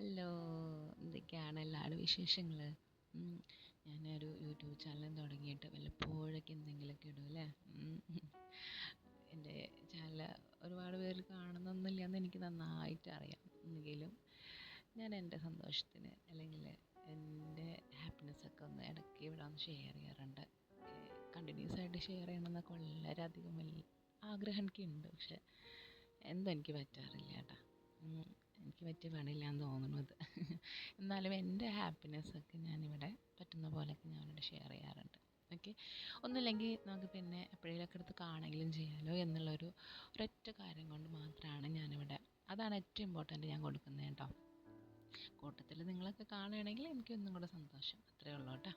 Hello, എന്തൊക്കെയാണ് എല്ലാവരുടെ വിശേഷങ്ങൾ? ഞാനൊരു യൂട്യൂബ് ചാനൽ തുടങ്ങിയിട്ട് വല്ലപ്പോഴൊക്കെ എന്തെങ്കിലുമൊക്കെ ഇടും അല്ലേ. എൻ്റെ ചാനൽ ഒരുപാട് പേര് കാണുന്നൊന്നുമില്ല എന്ന് എനിക്ക് നന്നായിട്ട് അറിയാം. എങ്കിലും ഞാൻ എൻ്റെ സന്തോഷത്തിന് അല്ലെങ്കിൽ എൻ്റെ ഹാപ്പിനെസ്സൊക്കെ ഒന്ന് ഇടയ്ക്ക് ഇവിടെ ഒന്ന് ഷെയർ ചെയ്യാറുണ്ട്. കണ്ടിന്യൂസ് ആയിട്ട് ഷെയർ ചെയ്യണമെന്നൊക്കെ വളരെയധികം ആഗ്രഹം എനിക്കുണ്ട്. പക്ഷെ എന്തോ എനിക്ക് പറ്റാറില്ല കേട്ടോ. എനിക്ക് പറ്റിയ പണിയില്ലാന്ന് തോന്നുന്നത്. എന്നാലും എൻ്റെ ഹാപ്പിനെസ്സൊക്കെ ഞാനിവിടെ പറ്റുന്ന പോലെയൊക്കെ ഞാനിവിടെ ഷെയർ ചെയ്യാറുണ്ട്. ഓക്കെ, ഒന്നുമില്ലെങ്കിൽ നമുക്ക് പിന്നെ എപ്പോഴേലൊക്കെ എടുത്ത് കാണുകയും ചെയ്യാമല്ലോ എന്നുള്ളൊരു ഒരൊറ്റ കാര്യം കൊണ്ട് മാത്രമാണ് ഞാനിവിടെ, അതാണ് ഏറ്റവും ഇമ്പോർട്ടൻറ്റ് ഞാൻ കൊടുക്കുന്നത് കേട്ടോ. കൂട്ടത്തിൽ നിങ്ങളൊക്കെ കാണുകയാണെങ്കിൽ എനിക്കൊന്നും കൂടെ സന്തോഷം, അത്രയേ ഉള്ളൂ കേട്ടോ.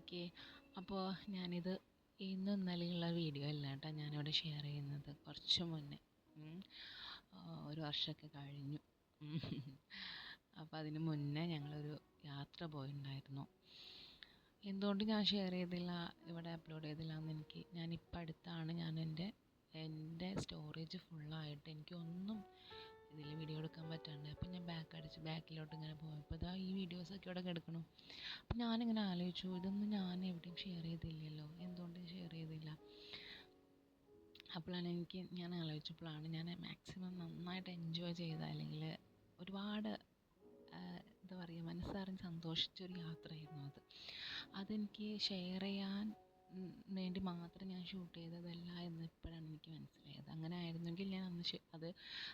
ഓക്കെ, അപ്പോൾ ഞാനിത് ഇന്നും ഇന്നലെയുള്ള വീഡിയോ അല്ല കേട്ടോ ഞാനിവിടെ ഷെയർ ചെയ്യുന്നത്. കുറച്ച് മുന്നേ ഒരു വർഷമൊക്കെ കഴിഞ്ഞു. അപ്പോൾ അതിന് മുന്നേ ഞങ്ങളൊരു യാത്ര പോയിട്ടുണ്ടായിരുന്നു. എന്തുകൊണ്ട് ഞാൻ ഷെയർ ചെയ്തില്ല, ഇവിടെ അപ്ലോഡ് ചെയ്തില്ല എന്ന് ഞാനിപ്പോൾ അടുത്താണ് എൻ്റെ സ്റ്റോറേജ് ഫുള്ളായിട്ട് എനിക്കൊന്നും ഇതിൽ വീഡിയോ എടുക്കാൻ പറ്റാണ്ട്. അപ്പോൾ ഞാൻ ബാക്കിലോട്ട് ഇങ്ങനെ പോയപ്പോൾ ഇതാ ഈ വീഡിയോസൊക്കെ ഇവിടെ കിടക്കണം. അപ്പോൾ ഞാനിങ്ങനെ ആലോചിച്ചു, ഇതൊന്നും ഞാൻ എവിടെയും ഷെയർ ചെയ്തില്ലല്ലോ, എന്തുകൊണ്ട് ഷെയർ ചെയ്തില്ല? അപ്പോഴാണ് ഞാൻ ആലോചിച്ചപ്പോഴാണ് ഞാൻ മാക്സിമം നന്നായിട്ട് എൻജോയ് ചെയ്ത, അല്ലെങ്കിൽ ഒരുപാട് എന്താ പറയുക, മനസ്സറിഞ്ഞ് സന്തോഷിച്ചൊരു യാത്രയായിരുന്നു അതെനിക്ക് ഷെയർ ചെയ്യാൻ വേണ്ടി മാത്രം ഞാൻ ഷൂട്ട് ചെയ്തതല്ല എന്ന് ഇപ്പോഴാണ് എനിക്ക് മനസ്സിലായത്. അങ്ങനെ ആയിരുന്നെങ്കിൽ ഞാൻ അന്ന് അത്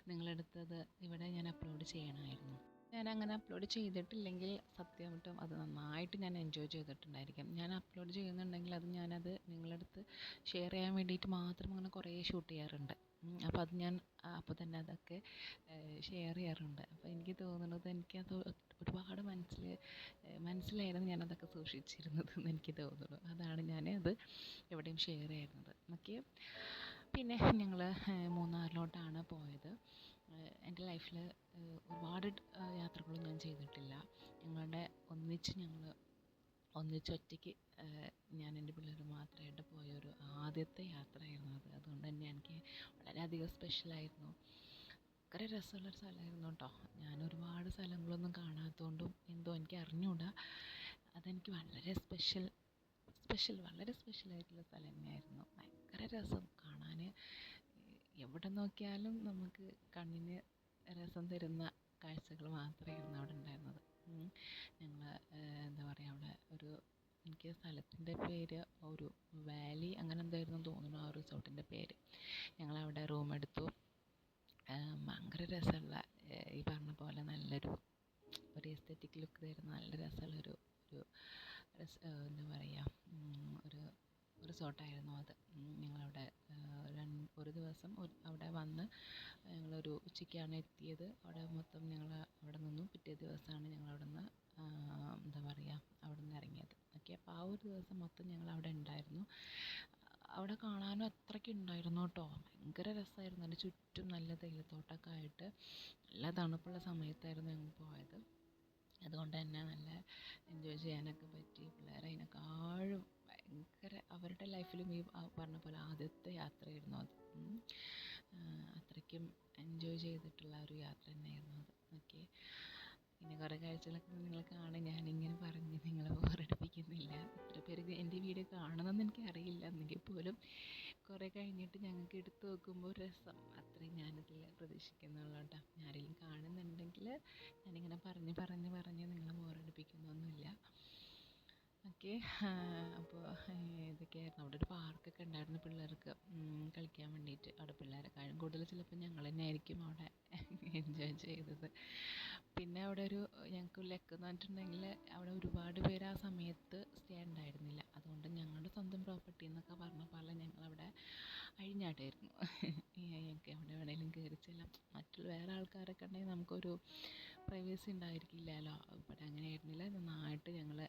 നിങ്ങളെടുത്തത് ഇവിടെ ഞാൻ അപ്ലോഡ് ചെയ്യണമായിരുന്നു. ഞാൻ അങ്ങനെ അപ്ലോഡ് ചെയ്തിട്ടില്ലെങ്കിൽ സത്യമായിട്ടും അത് നന്നായിട്ട് ഞാൻ എൻജോയ് ചെയ്തിട്ടുണ്ടായിരിക്കും. ഞാൻ അപ്ലോഡ് ചെയ്യുന്നുണ്ടെങ്കിൽ ഞാനത് നിങ്ങളടുത്ത് ഷെയർ ചെയ്യാൻ വേണ്ടിയിട്ട് മാത്രം അങ്ങനെ കുറേ ഷൂട്ട് ചെയ്യാറുണ്ട്. അപ്പോൾ അത് ഞാൻ അപ്പോൾ തന്നെ അതൊക്കെ ഷെയർ ചെയ്യാറുണ്ട്. അപ്പോൾ എനിക്ക് തോന്നുന്നത് എനിക്കത് ഒരുപാട് മനസ്സിലായിരുന്നു ഞാനതൊക്കെ സൂക്ഷിച്ചിരുന്നതെന്ന് എനിക്ക് തോന്നുന്നു. അതാണ് ഞാനത് എവിടെയും ഷെയർ ചെയ്യുന്നത്. ഓക്കെ, പിന്നെ ഞങ്ങൾ മൂന്നാറിലോട്ടാണ് പോയത്. എൻ്റെ ലൈഫിൽ ഒരുപാട് യാത്രകളും ഞാൻ ചെയ്തിട്ടില്ല. ഒന്നിച്ച് ഒറ്റയ്ക്ക് ഞാൻ എൻ്റെ പിള്ളേർ മാത്രമായിട്ട് പോയൊരു ആദ്യത്തെ യാത്രയായിരുന്നു അത്. അതുകൊണ്ട് തന്നെ എനിക്ക് വളരെയധികം സ്പെഷ്യലായിരുന്നു. ഭയങ്കര രസമുള്ളൊരു സ്ഥലമായിരുന്നു കേട്ടോ. ഞാൻ ഒരുപാട് സ്ഥലങ്ങളൊന്നും കാണാത്തതുകൊണ്ടും എന്തോ എനിക്ക് അറിഞ്ഞുകൂടാ, അതെനിക്ക് വളരെ വളരെ സ്പെഷ്യലായിട്ടുള്ള സ്ഥലം തന്നെയായിരുന്നു. ഭയങ്കര രസം കാണാൻ, എവിടെ നോക്കിയാലും നമുക്ക് കണ്ണിന് രസം തരുന്ന കാഴ്ചകൾ മാത്രമായിരുന്നു അവിടെ ഉണ്ടായിരുന്നത്. ഞങ്ങൾ എന്താ പറയുക, അവിടെ എനിക്ക് സ്ഥലത്തിൻ്റെ പേര് ഒരു വാലി അങ്ങനെ എന്തായിരുന്നു തോന്നുന്നു ആ റിസോർട്ടിൻ്റെ പേര്. ഞങ്ങളവിടെ റൂം എടുത്തു. ഭയങ്കര രസമുള്ള, ഈ പറഞ്ഞ പോലെ നല്ലൊരു എസ്തെറ്റിക് ലുക്ക് തരുന്ന നല്ല രസമുള്ളൊരു എന്താ പറയുക, ഒരു റിസോർട്ടായിരുന്നു അത്. ഞങ്ങളവിടെ ഒരു ദിവസം അവിടെ വന്ന് ഞങ്ങളൊരു ഉച്ചയ്ക്കാണ് എത്തിയത്. അവിടെ മൊത്തം ഞങ്ങൾ അവിടെ നിന്നു. പിറ്റേ ദിവസമാണ് ഞങ്ങളവിടെ നിന്ന് എന്താ പറയുക, അവിടെ നിന്ന് ഇറങ്ങിയത്. ഓക്കെ, അപ്പോൾ ആ ഒരു ദിവസം മൊത്തം ഞങ്ങളവിടെ ഉണ്ടായിരുന്നു. അവിടെ കാണാനും അത്രയ്ക്ക് ഉണ്ടായിരുന്നു കേട്ടോ. ഭയങ്കര രസമായിരുന്നു. അതിൻ്റെ ചുറ്റും നല്ല തേയിലത്തോട്ടമൊക്കെ ആയിട്ട് നല്ല തണുപ്പുള്ള സമയത്തായിരുന്നു ഞങ്ങൾ പോയത്. അതുകൊണ്ട് തന്നെ നല്ല എൻജോയ് ചെയ്യാനൊക്കെ പറ്റി. പിള്ളേർ അതിനേക്കാളും ഭയങ്കര അവരുടെ ലൈഫിലും ഈ പറഞ്ഞ പോലെ ആദ്യത്തെ യാത്രയായിരുന്നു അത്. അത്രയ്ക്കും എൻജോയ് ചെയ്തിട്ടുള്ള ഒരു യാത്ര തന്നെയായിരുന്നു അത്. ഓക്കെ, പിന്നെ കുറേ കാഴ്ചകളൊക്കെ നിങ്ങൾ കാണും. ഞാനിങ്ങനെ പറഞ്ഞ് നിങ്ങളെ ബോറടിപ്പിക്കുന്നില്ല. എത്ര പേര് എൻ്റെ വീഡിയോ കാണുമെന്ന് എനിക്കറിയില്ല. എന്നെങ്കിൽ പോലും കുറേ കഴിഞ്ഞിട്ട് ഞങ്ങൾക്ക് എടുത്ത് നോക്കുമ്പോൾ രസം, അത്രയും ഞാനിതിൽ പ്രതീക്ഷിക്കുന്നുള്ളൂ കേട്ടോ. ആരെങ്കിലും കാണുന്നുണ്ടെങ്കിൽ ഞാനിങ്ങനെ പറഞ്ഞ് നിങ്ങളെ ബോറടിപ്പിക്കുന്നൊന്നുമില്ല. ഓക്കെ, അപ്പോൾ ഇതൊക്കെയായിരുന്നു. അവിടെ ഒരു പാർക്കൊക്കെ ഉണ്ടായിരുന്നു പിള്ളേർക്ക് കളിക്കാൻ വേണ്ടിയിട്ട്. അവിടെ പിള്ളേരെക്കാളും കൂടുതൽ ചിലപ്പോൾ ഞങ്ങൾ തന്നെ ആയിരിക്കും അവിടെ എൻജോയ് ചെയ്തത്. പിന്നെ അവിടെ ഞങ്ങൾക്ക് ലക്ക് എന്ന് പറഞ്ഞിട്ടുണ്ടെങ്കിൽ അവിടെ ഒരുപാട് പേര് ആ സമയത്ത് സ്റ്റേ ഉണ്ടായിരുന്നില്ല. അതുകൊണ്ട് ഞങ്ങളുടെ സ്വന്തം പ്രോപ്പർട്ടി എന്നൊക്കെ പറഞ്ഞ പോലെ ഞങ്ങളവിടെ അഴിഞ്ഞാട്ടായിരുന്നു. ഞങ്ങൾക്ക് എവിടെ വേണേലും കയറി ചെല്ലാം. വേറെ ആൾക്കാരൊക്കെ ഉണ്ടെങ്കിൽ നമുക്കൊരു പ്രൈവസി ഉണ്ടായിരിക്കില്ലല്ലോ. ഇവിടെ അങ്ങനെ ആയിരുന്നില്ല. നന്നായിട്ട് ഞങ്ങൾ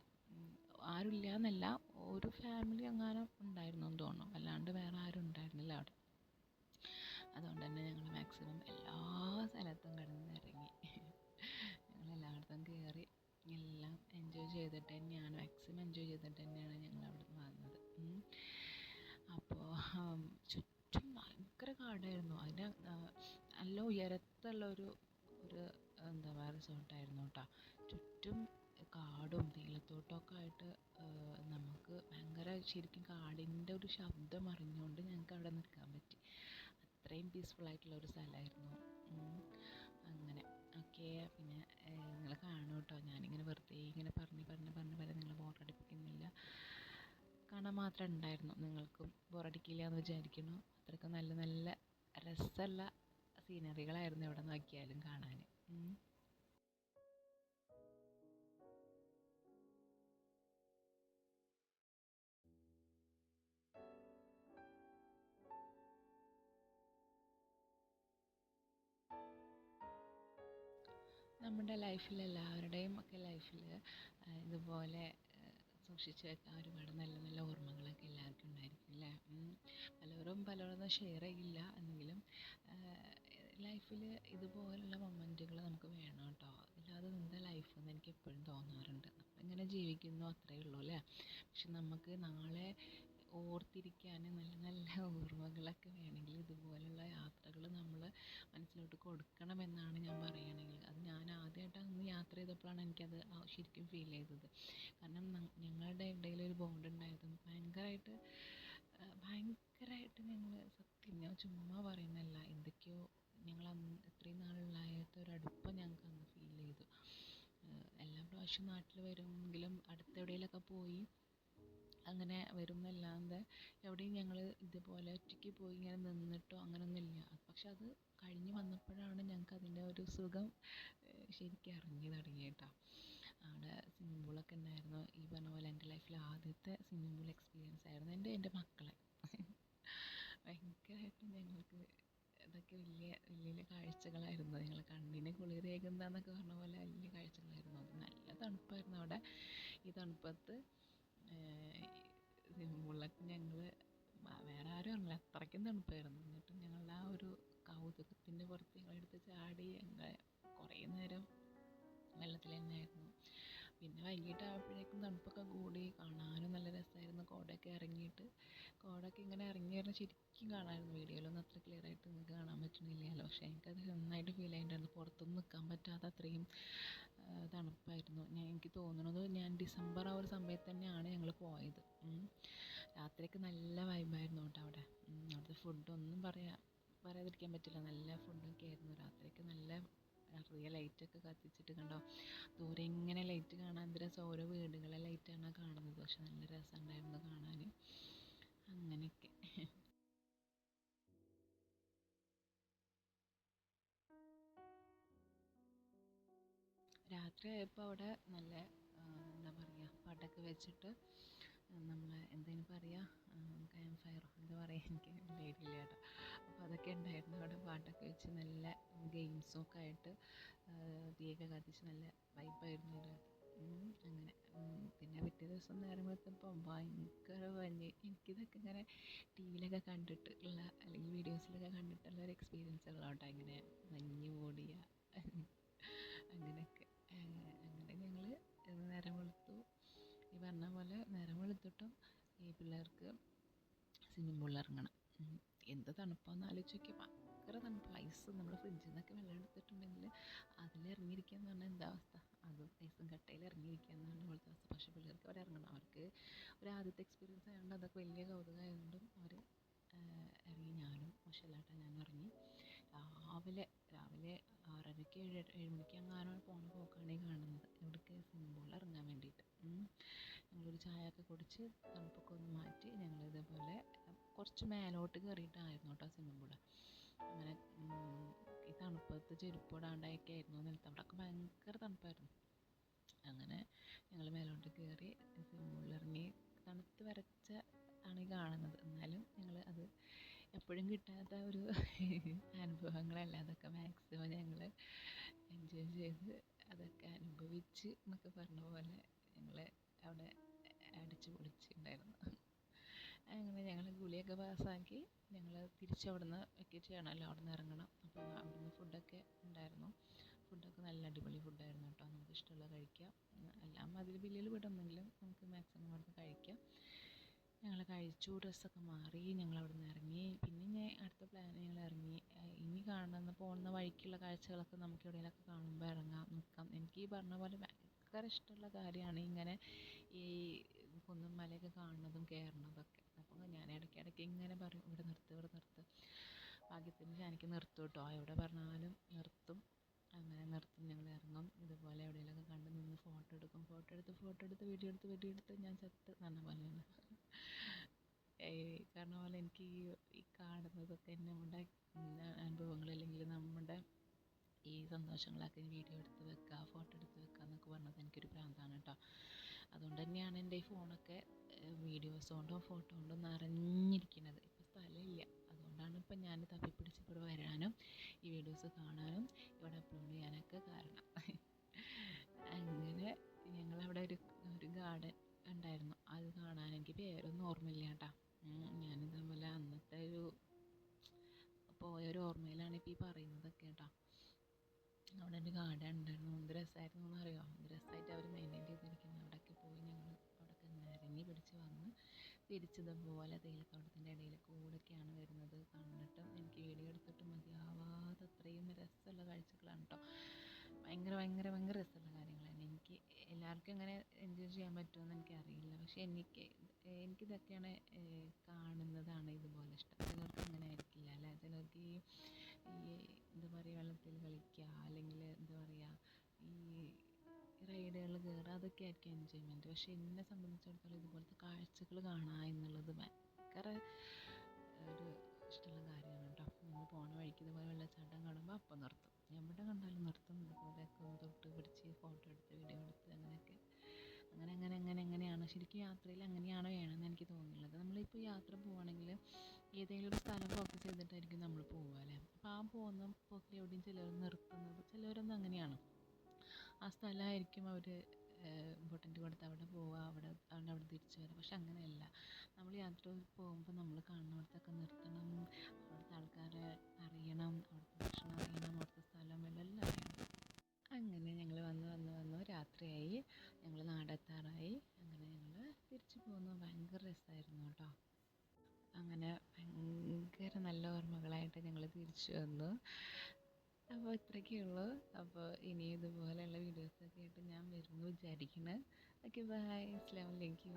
ആരുമില്ല എന്നല്ല, ഒരു ഫാമിലി എങ്ങാനും ഉണ്ടായിരുന്നു എന്ന് തോന്നുന്നു, അല്ലാണ്ട് വേറെ ആരും ഉണ്ടായിരുന്നില്ല അവിടെ. അതുകൊണ്ട് തന്നെ ഞങ്ങൾ മാക്സിമം എല്ലാ സ്ഥലത്തും കിടന്നിറങ്ങി. ഞങ്ങൾ എല്ലായിടത്തും കയറി എല്ലാം എൻജോയ് ചെയ്തിട്ട് തന്നെയാണ്, മാക്സിമം എൻജോയ് ചെയ്തിട്ട് തന്നെയാണ് ഞങ്ങൾ അവിടെ നിന്ന് വന്നത്. അപ്പോൾ ചുറ്റും ഭയങ്കര കാടായിരുന്നു. അതിൻ്റെ നല്ല ഉയരത്തുള്ള ഒരു എന്താ പറയുക റിസോർട്ടായിരുന്നു കേട്ടോ. ചുറ്റും കാടും തേയിലത്തോട്ടമൊക്കെ ആയിട്ട് നമുക്ക് ഭയങ്കര ശരിക്കും കാടിൻ്റെ ഒരു ശബ്ദം അറിഞ്ഞുകൊണ്ട് ഞങ്ങൾക്ക് അവിടെ നിൽക്കാൻ പറ്റി. അത്രയും പീസ്ഫുൾ ആയിട്ടുള്ള ഒരു സ്ഥലമായിരുന്നു. അങ്ങനെ ഓക്കെ. പിന്നെ നിങ്ങൾ കാണും കേട്ടോ, ഞാനിങ്ങനെ വെറുതെ ഇങ്ങനെ പറഞ്ഞ് നിങ്ങൾ ബോറടിപ്പിക്കുന്നില്ല. കാണാൻ മാത്രമേ ഉണ്ടായിരുന്നു, നിങ്ങൾക്കും ബോറടിക്കില്ല എന്ന് വിചാരിക്കുന്നു. അത്രയ്ക്ക് നല്ല നല്ല രസമുള്ള സീനറികളായിരുന്നു എവിടെ നോക്കിയാലും കാണാൻ. നമ്മുടെ ലൈഫിൽ എല്ലാവരുടെയും ഒക്കെ ലൈഫിൽ ഇതുപോലെ സൂക്ഷിച്ച് വെക്കാൻ ഒരുപാട് നല്ല നല്ല ഓർമ്മകളൊക്കെ എല്ലാവർക്കും ഉണ്ടായിരിക്കും അല്ലേ. പലരും ഷെയർ ചെയ്യില്ല എന്നെങ്കിലും ലൈഫിൽ ഇതുപോലുള്ള മൊമെൻറ്റുകൾ നമുക്ക് വേണം കേട്ടോ. ഇല്ലാതെ എന്താ ലൈഫ് എന്ന് എനിക്ക് എപ്പോഴും തോന്നാറുണ്ട്. നമ്മളിങ്ങനെ ജീവിക്കുന്നു അത്രയേ ഉള്ളൂ അല്ലേ. പക്ഷെ നമുക്ക് നാളെ ഓർത്തിരിക്കാൻ നല്ല നല്ല ഓർമ്മകളൊക്കെ വേണമെങ്കിൽ ഇതുപോലുള്ള യാത്രകൾ നമ്മൾ മനസ്സിലോട്ട് കൊടുക്കണമെന്നാണ് ഞാൻ പറയുകയാണെങ്കിൽ. അത് ഞാൻ ആദ്യമായിട്ട് അന്ന് യാത്ര ചെയ്തപ്പോഴാണ് എനിക്കത് ശരിക്കും ഫീൽ ചെയ്തത്. കാരണം ഞങ്ങളുടെ ഇടയിൽ ഒരു ബോണ്ട് ഉണ്ടായിരുന്നു. ഭയങ്കരമായിട്ട് ഞങ്ങൾ സത്യം, ഞാൻ ചുമ്മാ പറയുന്നതല്ല, എന്തൊക്കെയോ ഞങ്ങൾ അന്ന് ഇത്രയും നാളുള്ളായിട്ട് ഒരു അടുപ്പം ഞങ്ങൾക്ക് അന്ന് ഫീൽ ചെയ്തു. എല്ലാ പ്രാവശ്യവും നാട്ടിൽ വരുമെങ്കിലും അടുത്തെവിടെയെങ്കിലുമൊക്കെ പോയി അങ്ങനെ വരുന്നല്ലാതെ എവിടെയും ഞങ്ങൾ ഇതുപോലെ ഒറ്റയ്ക്ക് പോയി ഇങ്ങനെ നിന്നിട്ടോ അങ്ങനെയൊന്നുമില്ല. പക്ഷെ അത് കഴിഞ്ഞ് വന്നപ്പോഴാണ് ഞങ്ങൾക്ക് അതിൻ്റെ ഒരു സുഖം ശരിക്കും അറിഞ്ഞു തുടങ്ങിയത് കേട്ടോ. അവിടെ സ്വിമ്മിംഗ് പൂളൊക്കെ ഉണ്ടായിരുന്നു. ഈ പറഞ്ഞ പോലെ എൻ്റെ ലൈഫിൽ ആദ്യത്തെ സ്വിമ്മിംഗ് പൂൾ എക്സ്പീരിയൻസ് ആയിരുന്നു എൻ്റെ മക്കളെ. ഭയങ്കരമായിട്ട് ഞങ്ങൾക്ക് ഇതൊക്കെ വലിയ വലിയ കാഴ്ചകളായിരുന്നു. ഞങ്ങൾ കണ്ണിന് കുളിരേകുന്നതെന്നൊക്കെ പറഞ്ഞ പോലെ വലിയ കാഴ്ചകളായിരുന്നു. അത് നല്ല തണുപ്പായിരുന്നു അവിടെ. ഈ തണുപ്പത്ത് സ്വിമ്മിംഗ് പൂളിലൊക്കെ ഞങ്ങൾ വേറെ ആരും അറിയില്ല, അത്രയ്ക്കും തണുപ്പായിരുന്നു. എന്നിട്ടും ഞങ്ങളുടെ ആ ഒരു കൗതുകത്തിൻ്റെ പുറത്ത് ഞങ്ങളെടുത്ത് ചാടി ഞങ്ങൾ കുറേ നേരം വെള്ളത്തിൽ തന്നെയായിരുന്നു. പിന്നെ വൈകിട്ടായപ്പോഴേക്കും തണുപ്പൊക്കെ കൂടി, കാണാനും നല്ല രസമായിരുന്നു. കോടയൊക്കെ ഇങ്ങനെ ഇറങ്ങി വരുന്ന ശരിക്കും കാണാമായിരുന്നു. വീഡിയോയിലൊന്നും അത്ര ക്ലിയർ ആയിട്ട് നിങ്ങൾക്ക് കാണാൻ പറ്റുന്നില്ലല്ലോ, പക്ഷേ എനിക്കത് നന്നായിട്ട് ഫീൽ ചെയ്യുന്നുണ്ടായിരുന്നു. പുറത്തൊന്നും നിൽക്കാൻ പറ്റാത്ത അത്രയും തണുപ്പായിരുന്നു. എനിക്ക് തോന്നുന്നത് ഞാൻ ഡിസംബർ ആ ഒരു സമയത്ത് തന്നെയാണ് ഞങ്ങൾ പോയത്. രാത്രിയൊക്കെ നല്ല വൈബായിരുന്നു കേട്ടോ അവിടെ. അവിടുത്തെ ഫുഡൊന്നും പറയാതിരിക്കാൻ പറ്റില്ല, നല്ല ഫുഡൊക്കെ ആയിരുന്നു. രാത്രിയൊക്കെ നല്ല ചെറിയ ലൈറ്റൊക്കെ കത്തിച്ചിട്ട് കണ്ടോ, ദൂരെ ഇങ്ങനെ ലൈറ്റ് കാണാൻ എന്ത് രസം. ഓരോ വീടുകളെ ലൈറ്റാണ് കാണുന്നത്, പക്ഷെ നല്ല രസമുണ്ടായിരുന്നു കാണാൻ. അങ്ങനെയൊക്കെ. രാത്രിയായപ്പോൾ അവിടെ നല്ല എന്താ പറയുക, പാട്ടൊക്കെ വെച്ചിട്ട് നമ്മൾ എന്തെങ്കിലും പറയുക, ക്യാമ്പ് ഫയറോ എന്താ പറയുക, എനിക്ക് ഐഡിയ ഇല്ല കേട്ടോ. അപ്പോൾ അതൊക്കെ ഉണ്ടായിരുന്നു അവിടെ. പാട്ടൊക്കെ വെച്ച് നല്ല ഗെയിംസൊക്കെ ആയിട്ട് തീയൊക്കെ കത്തിച്ച് നല്ല വൈബായിരുന്നു ഒരു. അങ്ങനെ പിന്നെ പിറ്റേ ദിവസം നേരം വെളുത്തപ്പോൾ ഭയങ്കര മഞ്ഞ്. എനിക്കിതൊക്കെ ഇങ്ങനെ ടി വിയിലൊക്കെ കണ്ടിട്ട് ഉള്ള അല്ലെങ്കിൽ വീഡിയോസിലൊക്കെ കണ്ടിട്ടുള്ള ഒരു എക്സ്പീരിയൻസ് ഉള്ള കേട്ടോ. ഇങ്ങനെ മഞ്ഞ് മൂടിയ അങ്ങനെയൊക്കെ. അങ്ങനെ ഞങ്ങൾ നേരം വെളുത്തു. ഈ പറഞ്ഞ പോലെ നേരം വെളുത്തിട്ടും ഈ പിള്ളേർക്ക് സ്വിമ്മിംഗ് പൂളിൽ ഇറങ്ങണം. എന്ത് തണുപ്പാന്ന് ആലോചിച്ച് നോക്കിയാൽ, ഭയങ്കര തണുപ്പ്. ഐസ് നമ്മുടെ ഫ്രിഡ്ജിൽ നിന്നൊക്കെ വെള്ളം എടുത്തിട്ടുണ്ടെങ്കിൽ അതിലിറങ്ങിയിരിക്കുക എന്ന് പറഞ്ഞാൽ എന്താ അവസ്ഥ. അത് ഐസും കട്ടയിൽ ഇറങ്ങിയിരിക്കുക എന്നാണ് ഇവിടുത്തെ അവസ്ഥ. പക്ഷേ പിള്ളേർക്ക് അവിടെ ഇറങ്ങണം. അവർക്ക് ഒരു ആദ്യത്തെ എക്സ്പീരിയൻസ് ആയതുകൊണ്ട് അതൊക്കെ വലിയ കൗതുകമായതുകൊണ്ടും അവർ ഇറങ്ങി. ഞാനും ഇറങ്ങി. രാവിലെ 6:30 7 മണിക്ക് എങ്ങാനും പോണ പോക്കാണ് ഈ കാണുന്നത്. എവിടേക്ക്? സ്വിമ്മിംഗ് പൂളിൽ ഇറങ്ങാൻ വേണ്ടിയിട്ട്. ഞങ്ങളൊരു ചായയൊക്കെ കുടിച്ച് തണുപ്പൊക്കെ ഒന്ന് മാറ്റി ഞങ്ങൾ ഇതേപോലെ കുറച്ച് മേലോട്ട് കയറിയിട്ടായിരുന്നു കേട്ടോ സ്വിമ്മിംഗ് പൂള്. അങ്ങനെ ഈ തണുപ്പത്ത് ചെരുപ്പിടാണ്ടൊക്കെ ആയിരുന്നു നിലത്ത്. അവിടെയൊക്കെ ഭയങ്കര തണുപ്പായിരുന്നു. അങ്ങനെ ഞങ്ങൾ മേലോട്ട് കയറി സ്വിമ്മിംഗ് പൂളിൽ ഇറങ്ങി. തണുത്ത് വിറച്ച ആണ് ഈ കാണുന്നത്. എന്നാലും ഞങ്ങൾ അത് എപ്പോഴും കിട്ടാത്ത ഒരു അനുഭവങ്ങളല്ല അതൊക്കെ. മാക്സിമം ഞങ്ങൾ എൻജോയ് ചെയ്ത് അതൊക്കെ അനുഭവിച്ച് എന്നൊക്കെ പറഞ്ഞ പോലെ ഞങ്ങൾ അവിടെ അടിച്ച് പൊളിച്ചിട്ടുണ്ടായിരുന്നു. അങ്ങനെ ഞങ്ങൾ കുളിയൊക്കെ പാസ്സാക്കി ഞങ്ങൾ തിരിച്ചവിടുന്ന് വെക്കേറ്റ് ചെയ്യണമല്ലോ, അവിടെ നിന്ന് ഇറങ്ങണം. അപ്പോൾ അവിടുന്ന് ഫുഡൊക്കെ ഉണ്ടായിരുന്നു. ഫുഡൊക്കെ നല്ല അടിപൊളി ഫുഡായിരുന്നു കേട്ടോ. നമുക്ക് ഇഷ്ടമുള്ളത് കഴിക്കാം. എല്ലാം അതിൽ ബില്ലിൽ വിടുന്നെങ്കിലും നമുക്ക് മാക്സിമം അവിടുന്ന് കഴിക്കാം. ഞങ്ങൾ കഴിച്ചു, ഡ്രസ്സൊക്കെ മാറി, ഞങ്ങൾ അവിടെ നിന്ന് ഇറങ്ങി. പിന്നെ ഞാൻ അടുത്ത പ്ലാൻ ഞങ്ങൾ ഇറങ്ങി. ഇനി കാണുന്ന പോകുന്ന വഴിക്കുള്ള കാഴ്ചകളൊക്കെ നമുക്ക് എവിടെയെങ്കിലുമൊക്കെ കാണുമ്പോൾ ഇറങ്ങാം, നിൽക്കാം. എനിക്ക് ഈ പറഞ്ഞ പോലെ ഭയങ്കര ഇഷ്ടമുള്ള കാര്യമാണ് ഇങ്ങനെ ഈ കുന്നും മലയൊക്കെ കാണുന്നതും കയറുന്നതൊക്കെ. അപ്പോൾ ഞാൻ ഇടയ്ക്കിടയ്ക്ക് ഇങ്ങനെ പറയും, ഇവിടെ നിർത്ത്, ഇവിടെ നിർത്ത്. ഭാഗ്യത്തിന് എനിക്ക് നിർത്തും കേട്ടോ, എവിടെ പറഞ്ഞാലും നിർത്തും. അങ്ങനെ നിർത്തും, ഞങ്ങൾ ഇറങ്ങും. ഇതുപോലെ എവിടെയെങ്കിലുമൊക്കെ കണ്ട് നിന്ന് ഫോട്ടോ എടുക്കും. ഫോട്ടോ എടുത്ത് വീഡിയോ എടുത്ത് ഞാൻ ചത്ത് പറഞ്ഞ പോലെയാണ്. പറഞ്ഞ പോലെ എനിക്ക് ഈ കാണുന്നതൊക്കെ നമ്മുടെ അനുഭവങ്ങൾ അല്ലെങ്കിൽ നമ്മുടെ ഈ സന്തോഷങ്ങളൊക്കെ വീഡിയോ എടുത്ത് വെക്കുക, ഫോട്ടോ എടുത്ത് വെക്കുക എന്നൊക്കെ പറഞ്ഞത് എനിക്കൊരു ഭ്രാന്താണ് കേട്ടോ. അതുകൊണ്ട് തന്നെയാണ് എൻ്റെ ഈ ഫോണൊക്കെ വീഡിയോസ് കൊണ്ടും ഫോട്ടോ കൊണ്ടും നിറഞ്ഞിരിക്കുന്നത്. ഇപ്പോൾ സ്ഥലമില്ല, അതുകൊണ്ടാണ് ഇപ്പം ഞാൻ തപ്പിപ്പിടിച്ച് ഇവിടെ വരാനും ഈ വീഡിയോസ് കാണാനും ഇവിടെ അപ്ലോഡ് ചെയ്യാനൊക്കെ കാരണം. അങ്ങനെ ഞങ്ങളവിടെ ഒരു ഗാർഡൻ ഉണ്ടായിരുന്നു, അത് കാണാൻ എനിക്ക് പേരൊന്നും ഓർമ്മയില്ല കേട്ടോ. ഞാനിതേപോലെ അന്നത്തെ പോയൊരു ഓർമ്മയിലാണ് ഇപ്പോൾ ഈ പറയുന്നതൊക്കെ കേട്ടോ. അവിടെ ഒരു ഗാർഡൻ ഉണ്ടായിരുന്നു, എന്ത് രസമായിരുന്നു എന്നറിയോ, എന്ത് രസമായിട്ട് അവർ മെയിൻറ്റെയിൻ ചെയ്തിരിക്കുന്നത്. അവിടെയൊക്കെ പോയി ഞങ്ങൾ അവിടെയൊക്കെ നിരങ്ങി പിടിച്ച് വന്ന് തിരിച്ചതുപോലെ തേയിലത്തോട്ടത്തിൻ്റെ ഇടയിൽ കൂടെയൊക്കെയാണ് വരുന്നത്. കണ്ടിട്ടും എനിക്ക് വീഡിയോ എടുത്തിട്ട് മതിയാവാതെ അത്രയും രസമുള്ള കാഴ്ചകളാണ് കേട്ടോ. ഭയങ്കര രസമുള്ള കാര്യങ്ങളാണ്. എനിക്ക് എല്ലാവർക്കും എങ്ങനെ എൻജോയ് ചെയ്യാൻ പറ്റുമെന്ന് എനിക്കറിയില്ല, പക്ഷേ എനിക്കിതൊക്കെയാണ് കാണുന്നതാണ് ഇതുപോലെ ഇഷ്ടം. ചിലർക്ക് അങ്ങനെ ആയിരിക്കില്ല അല്ലേ, ചിലർക്ക് ഈ എന്താ പറയുക, വെള്ളത്തിൽ കളിക്കുക അല്ലെങ്കിൽ എന്താ പറയുക ഈ റൈഡുകളിൽ കയറുക, അതൊക്കെ ആയിരിക്കും എൻജോയ്മെൻറ്റ്. പക്ഷേ എന്നെ സംബന്ധിച്ചിടത്തോളം ഇതുപോലത്തെ കാഴ്ചകൾ കാണുക എന്നുള്ളത് ഭയങ്കര ഒരു ഇഷ്ടമുള്ള കാര്യമാണ് കേട്ടോ. നമ്മൾ പോണ വഴിക്ക് ഇതുപോലെ വെള്ളച്ചാട്ടം കാണുമ്പോൾ അപ്പം നിർത്തും, എവിടെ കണ്ടാലും നിർത്തും. ഇതുപോലെയൊക്കെ ഒന്ന് തൊട്ട് പിടിച്ച് ഫോട്ടോ എടുത്ത് വീഡിയോ എടുത്ത് അങ്ങനെയാണ് ശരിക്കും യാത്രയിൽ അങ്ങനെയാണ് വേണമെന്ന് എനിക്ക് തോന്നുന്നത്. നമ്മളിപ്പോൾ യാത്ര പോവുകയാണെങ്കിൽ ഏതെങ്കിലും ഒരു സ്ഥലം ഫോക്കസ് ചെയ്തിട്ടായിരിക്കും നമ്മൾ പോവുക അല്ലേ. അപ്പോൾ ആ പോകുന്ന പോക്കിൽ എവിടെയും ചിലർ നിർത്തുന്നത്, ചിലവരൊന്നും അങ്ങനെയാണ്, ആ സ്ഥലമായിരിക്കും അവർ ഇമ്പോർട്ടൻ്റ് കൊടുത്ത് അവിടെ പോവുക, അവിടെ തിരിച്ചു വരിക. പക്ഷെ അങ്ങനെയല്ല, നമ്മൾ യാത്ര പോകുമ്പോൾ നമ്മൾ കാണുന്നിടത്തൊക്കെ നിർത്തണം, അവിടുത്തെ ആൾക്കാരെ അറിയണം, അവിടുത്തെ ഭക്ഷണം അറിയണം, അവിടുത്തെ സ്ഥലം എല്ലാം അറിയണം. അങ്ങനെ ഞങ്ങൾ വന്ന് രാത്രിയായി, ഞങ്ങൾ നാടെത്താറായി. അങ്ങനെ ഞങ്ങൾ തിരിച്ചു പോന്നു. ഭയങ്കര രസമായിരുന്നു കേട്ടോ. അങ്ങനെ ഭയങ്കര നല്ല ഓർമ്മകളായിട്ട് ഞങ്ങൾ തിരിച്ചു വന്നു. അപ്പോൾ ഇത്രയൊക്കെ ഉള്ളൂ. അപ്പോൾ ഇനി ഇതുപോലെയുള്ള വീഡിയോസൊക്കെ ആയിട്ട് ഞാൻ വരുമെന്ന് വിചാരിക്കുന്നു. ഓക്കെ, ബൈ, അസ്സലാമു അലൈക്കും.